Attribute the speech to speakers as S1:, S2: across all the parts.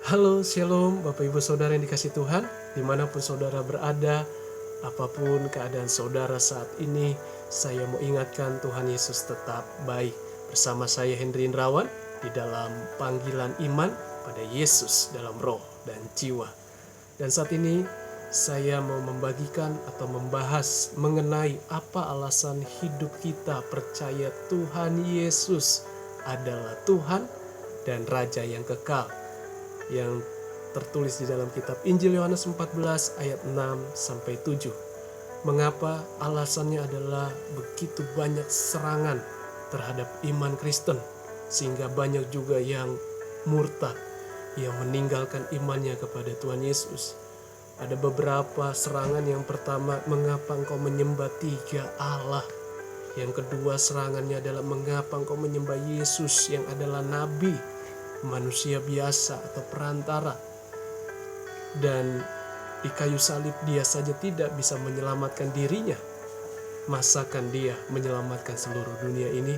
S1: Halo, Shalom, Bapak Ibu Saudara yang dikasih Tuhan, dimanapun saudara berada, apapun keadaan saudara saat ini, saya mau ingatkan Tuhan Yesus tetap baik. Bersama saya Henry Indrawan, di dalam panggilan iman pada Yesus dalam roh dan jiwa. Dan saat ini, saya mau membagikan atau membahas mengenai apa alasan hidup kita percaya Tuhan Yesus adalah Tuhan dan Raja yang kekal, yang tertulis di dalam kitab Injil Yohanes 14 ayat 6 sampai 7. Mengapa? Alasannya adalah begitu banyak serangan terhadap iman Kristen, sehingga banyak juga yang murtad, yang meninggalkan imannya kepada Tuhan Yesus. Ada beberapa serangan. Yang pertama, mengapa engkau menyembah tiga Allah? Yang kedua, serangannya adalah mengapa engkau menyembah Yesus yang adalah nabi, manusia biasa atau perantara, dan di kayu salib dia saja tidak bisa menyelamatkan dirinya, masakan dia menyelamatkan seluruh dunia ini?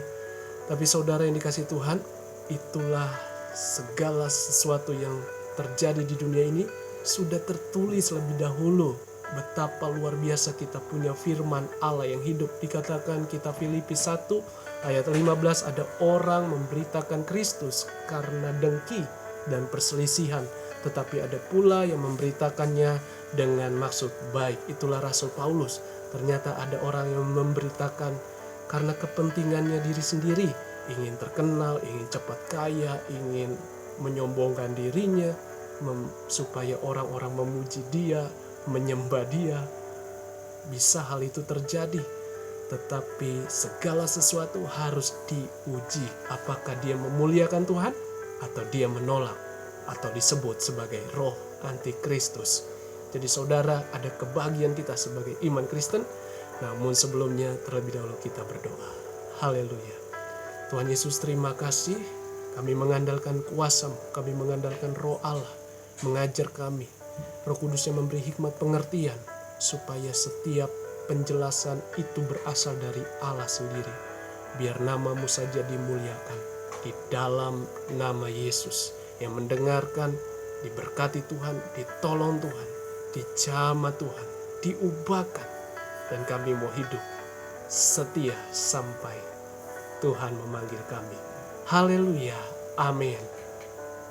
S1: Tapi saudara yang dikasih Tuhan, itulah segala sesuatu yang terjadi di dunia ini sudah tertulis lebih dahulu. Betapa luar biasa kita punya firman Allah yang hidup. Dikatakan kitab Filipi 1 ayat 15, ada orang memberitakan Kristus karena dengki dan perselisihan, tetapi ada pula yang memberitakannya dengan maksud baik. Itulah Rasul Paulus. Ternyata ada orang yang memberitakan karena kepentingannya diri sendiri, ingin terkenal, ingin cepat kaya, ingin menyombongkan dirinya, supaya orang-orang memuji dia, menyembah dia. Bisa hal itu terjadi, tetapi segala sesuatu harus diuji. Apakah dia memuliakan Tuhan atau dia menolak, atau disebut sebagai roh antikristus. Jadi saudara, ada kebahagiaan kita sebagai iman Kristen. Namun sebelumnya terlebih dahulu kita berdoa. Haleluya. Tuhan Yesus, terima kasih. Kami mengandalkan kuasa-Mu, kami mengandalkan roh Allah mengajar kami. Roh Kudus yang memberi hikmat pengertian, supaya setiap penjelasan itu berasal dari Allah sendiri. Biar nama-Mu saja dimuliakan. Di dalam nama Yesus, yang mendengarkan diberkati Tuhan, ditolong Tuhan, dijamah Tuhan, diubahkan. Dan kami mau hidup setia sampai Tuhan memanggil kami. Haleluya, amin.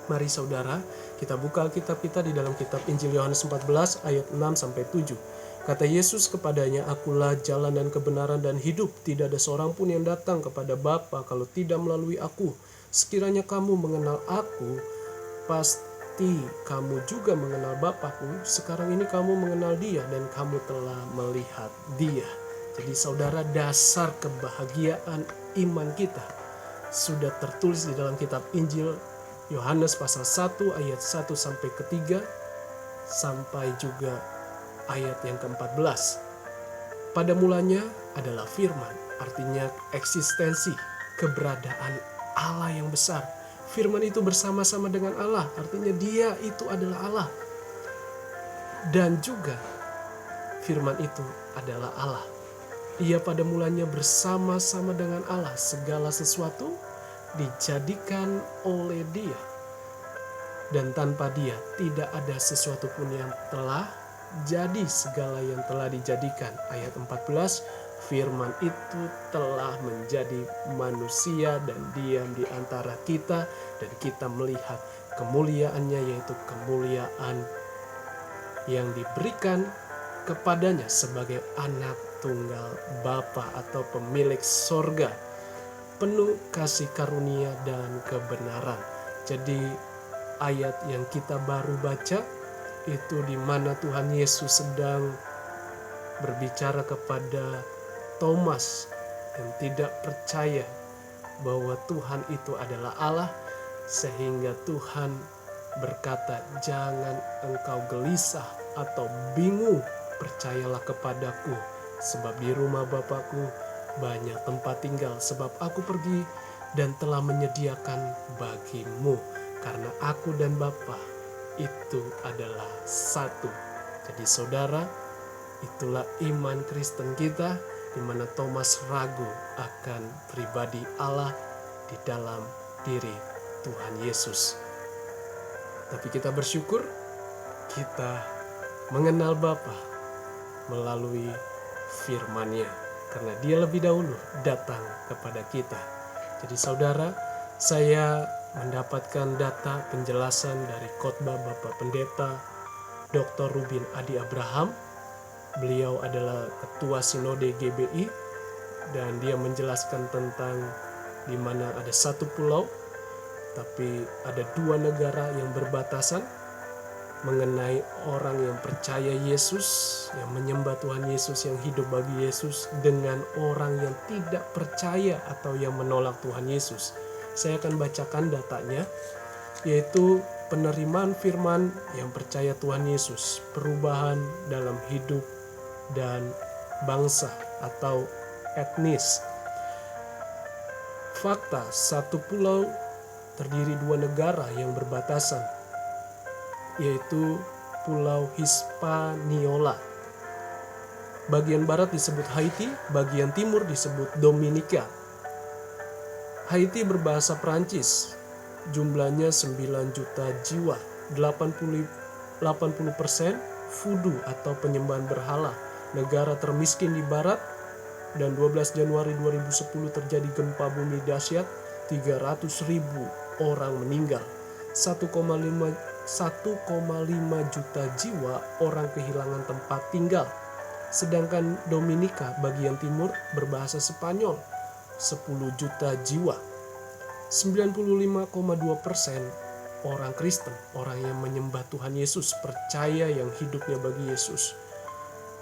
S1: Mari saudara, kita buka Alkitab kita di dalam kitab Injil Yohanes 14 ayat 6 sampai 7. Kata Yesus kepadanya, "Akulah jalan dan kebenaran dan hidup. Tidak ada seorang pun yang datang kepada Bapa kalau tidak melalui aku. Sekiranya kamu mengenal aku, pasti kamu juga mengenal Bapa-Ku. Sekarang ini kamu mengenal Dia dan kamu telah melihat Dia." Jadi saudara, dasar kebahagiaan iman kita sudah tertulis di dalam kitab Injil Yohanes pasal 1 ayat 1 sampai ke-3 sampai juga ayat yang ke-14. Pada mulanya adalah firman, artinya eksistensi, keberadaan Allah yang besar. Firman itu bersama-sama dengan Allah, artinya dia itu adalah Allah. Dan juga firman itu adalah Allah. Ia pada mulanya bersama-sama dengan Allah. Segala sesuatu dijadikan oleh Dia, dan tanpa Dia tidak ada sesuatu pun yang telah jadi. Segala yang telah dijadikan. Ayat 14, firman itu telah menjadi manusia dan diam di antara kita, dan kita melihat kemuliaannya, yaitu kemuliaan yang diberikan kepadanya sebagai anak tunggal Bapa atau pemilik sorga, penuh kasih karunia dan kebenaran. Jadi ayat yang kita baru baca itu di mana Tuhan Yesus sedang berbicara kepada Thomas yang tidak percaya bahwa Tuhan itu adalah Allah, sehingga Tuhan berkata, "Jangan engkau gelisah atau bingung, percayalah kepadaku, sebab di rumah Bapa-Ku banyak tempat tinggal. Sebab aku pergi dan telah menyediakan bagimu, karena aku dan Bapa itu adalah satu." Jadi saudara, itulah iman Kristen kita, di mana Thomas ragu akan pribadi Allah di dalam diri Tuhan Yesus. Tapi kita bersyukur kita mengenal Bapa melalui firman-Nya, karena Dia lebih dahulu datang kepada kita. Jadi saudara, saya mendapatkan data penjelasan dari khotbah Bapak Pendeta Dr. Rubin Adi Abraham. Beliau adalah Ketua Sinode GBI, dan dia menjelaskan tentang di mana ada satu pulau, tapi ada dua negara yang berbatasan, mengenai orang yang percaya Yesus, yang menyembah Tuhan Yesus, yang hidup bagi Yesus, dengan orang yang tidak percaya atau yang menolak Tuhan Yesus. Saya akan bacakan datanya, yaitu penerimaan firman yang percaya Tuhan Yesus, perubahan dalam hidup dan bangsa atau etnis. Fakta, satu pulau terdiri dua negara yang berbatasan, yaitu Pulau Hispaniola. Bagian barat disebut Haiti, bagian timur disebut Dominika. Haiti berbahasa Prancis, jumlahnya 9 juta jiwa, 80% voodoo atau penyembahan berhala, negara termiskin di barat, dan 12 Januari 2010 terjadi gempa bumi dahsyat, 300.000 orang meninggal, 1,5 juta jiwa orang kehilangan tempat tinggal. Sedangkan Dominika bagian timur berbahasa Spanyol, 10 juta jiwa. 95,2% orang Kristen, orang yang menyembah Tuhan Yesus, percaya yang hidupnya bagi Yesus.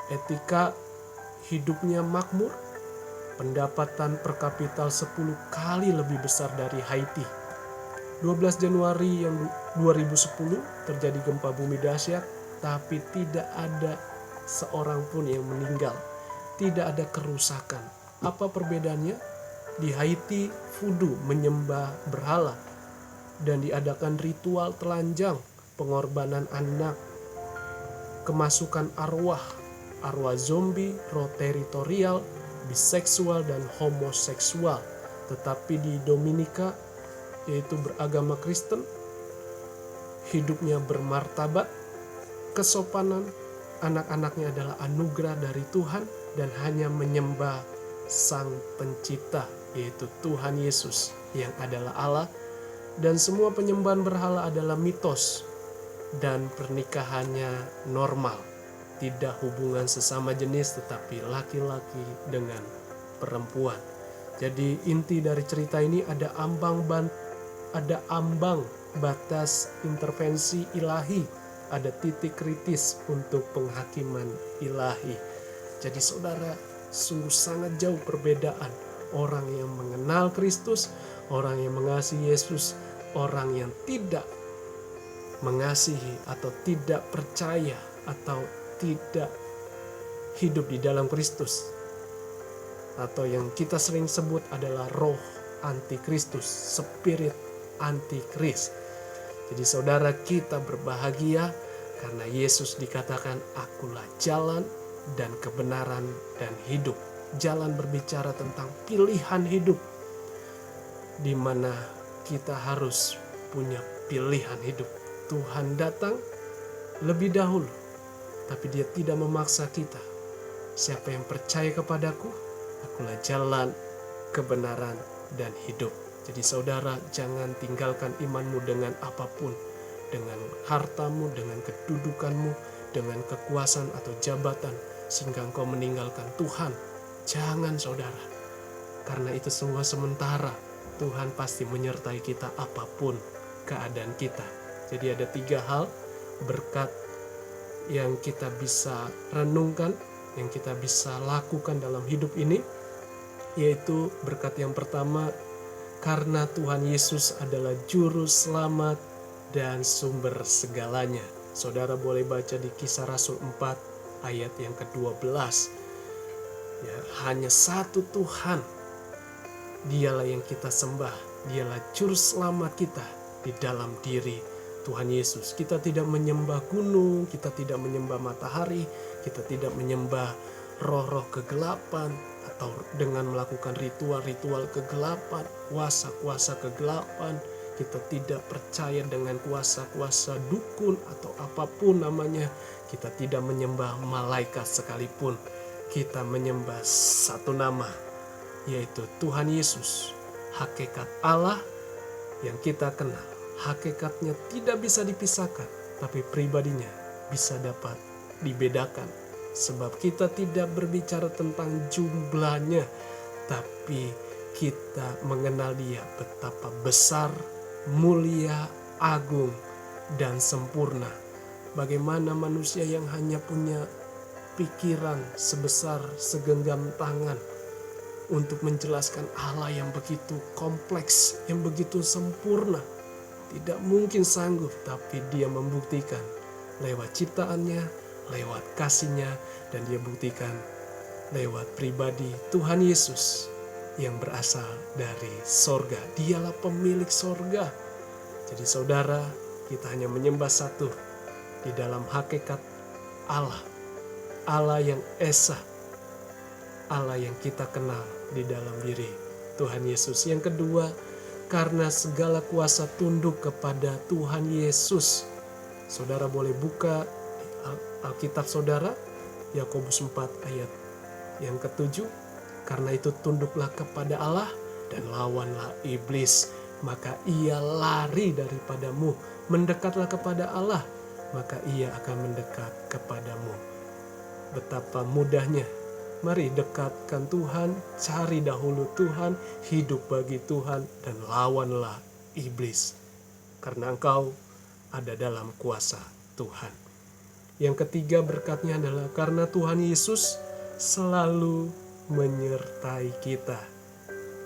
S1: Etika hidupnya makmur, pendapatan per kapita 10 kali lebih besar dari Haiti. 12 Januari yang 2010 terjadi gempa bumi dahsyat, tapi tidak ada seorang pun yang meninggal, tidak ada kerusakan. Apa perbedaannya? Di Haiti voodoo, menyembah berhala, dan diadakan ritual telanjang, pengorbanan anak, kemasukan arwah zombie, roh teritorial, biseksual, dan homoseksual. Tetapi di Dominika, yaitu beragama Kristen, hidupnya bermartabat, kesopanan, anak-anaknya adalah anugerah dari Tuhan, dan hanya menyembah Sang Pencipta, yaitu Tuhan Yesus yang adalah Allah, dan semua penyembahan berhala adalah mitos, dan pernikahannya normal, tidak hubungan sesama jenis, tetapi laki-laki dengan perempuan. Jadi inti dari cerita ini ada ambang batas intervensi ilahi, ada titik kritis untuk penghakiman ilahi. Jadi saudara, sungguh sangat jauh perbedaan orang yang mengenal Kristus, orang yang mengasihi Yesus, orang yang tidak mengasihi atau tidak percaya atau tidak hidup di dalam Kristus, atau yang kita sering sebut adalah roh antikristus, spirit antikris. Jadi saudara, kita berbahagia karena Yesus dikatakan akulah jalan dan kebenaran dan hidup. Jalan berbicara tentang pilihan hidup, di mana kita harus punya pilihan hidup. Tuhan datang lebih dahulu, tapi Dia tidak memaksa kita. Siapa yang percaya kepadaku, akulah jalan, kebenaran, dan hidup. Jadi saudara, jangan tinggalkan imanmu dengan apapun, dengan hartamu, dengan kedudukanmu, dengan kekuasaan atau jabatan, sehingga engkau meninggalkan Tuhan. Jangan saudara, karena itu semua sementara. Tuhan pasti menyertai kita apapun keadaan kita. Jadi ada 3 hal berkat yang kita bisa renungkan, yang kita bisa lakukan dalam hidup ini, yaitu berkat yang pertama, karena Tuhan Yesus adalah juru selamat dan sumber segalanya. Saudara boleh baca di Kisah Rasul 4 ayat yang ke-12. Ya, hanya satu Tuhan, Dialah yang kita sembah, Dialah juru selamat kita di dalam diri Tuhan Yesus. Kita tidak menyembah gunung, kita tidak menyembah matahari, kita tidak menyembah roh-roh kegelapan, atau dengan melakukan ritual-ritual kegelapan, kuasa-kuasa kegelapan, Kita tidak percaya dengan kuasa-kuasa dukun atau apapun namanya. Kita tidak menyembah malaikat sekalipun. Kita menyembah satu nama, yaitu Tuhan Yesus. Hakikat Allah yang kita kenal. Hakikatnya tidak bisa dipisahkan, tapi pribadinya bisa dapat dibedakan. Sebab kita tidak berbicara tentang jumlahnya, tapi kita mengenal Dia betapa besar, mulia, agung, dan sempurna. Bagaimana manusia yang hanya punya pikiran sebesar segenggam tangan untuk menjelaskan Allah yang begitu kompleks, yang begitu sempurna, tidak mungkin sanggup, tapi Dia membuktikan lewat ciptaannya, lewat kasih-Nya, dan Dia buktikan lewat pribadi Tuhan Yesus yang berasal dari sorga. Dialah pemilik sorga. Jadi saudara, kita hanya menyembah satu di dalam hakikat Allah. Allah yang esa, Allah yang kita kenal di dalam diri Tuhan Yesus. Yang kedua, karena segala kuasa tunduk kepada Tuhan Yesus. Saudara boleh buka Alkitab saudara, Yakobus 4 ayat yang ke-7. Karena itu tunduklah kepada Allah dan lawanlah iblis, maka ia lari daripadamu. Mendekatlah kepada Allah, maka ia akan mendekat kepadamu. Betapa mudahnya. Mari dekatkan Tuhan, cari dahulu Tuhan, hidup bagi Tuhan, dan lawanlah iblis. Karena engkau ada dalam kuasa Tuhan. Yang ketiga berkatnya adalah karena Tuhan Yesus selalu menyertai kita.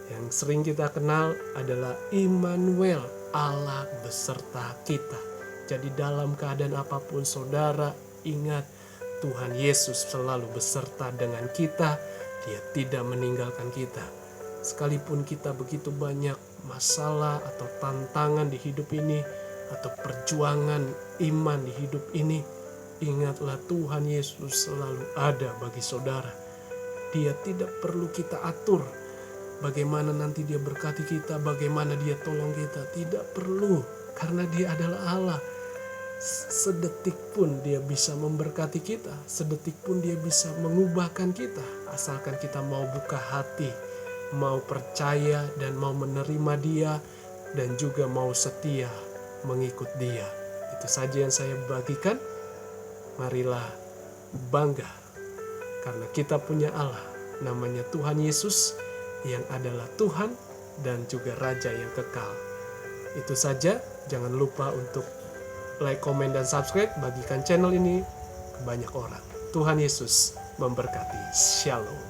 S1: Yang sering kita kenal adalah Immanuel, Allah beserta kita. Jadi dalam keadaan apapun saudara, ingat Tuhan Yesus selalu beserta dengan kita. Dia tidak meninggalkan kita. Sekalipun kita begitu banyak masalah atau tantangan di hidup ini, atau perjuangan iman di hidup ini, ingatlah Tuhan Yesus selalu ada bagi saudara. Dia tidak perlu kita atur bagaimana nanti Dia berkati kita, bagaimana Dia tolong kita. Tidak perlu, karena Dia adalah Allah. Sedetik pun Dia bisa memberkati kita, sedetik pun Dia bisa mengubahkan kita, asalkan kita mau buka hati, mau percaya dan mau menerima Dia, dan juga mau setia mengikut Dia. Itu saja yang saya bagikan. Marilah bangga karena kita punya Allah, namanya Tuhan Yesus, yang adalah Tuhan dan juga Raja yang kekal. Itu saja, jangan lupa untuk like, komen, dan subscribe. Bagikan channel ini ke banyak orang. Tuhan Yesus memberkati. Shalom.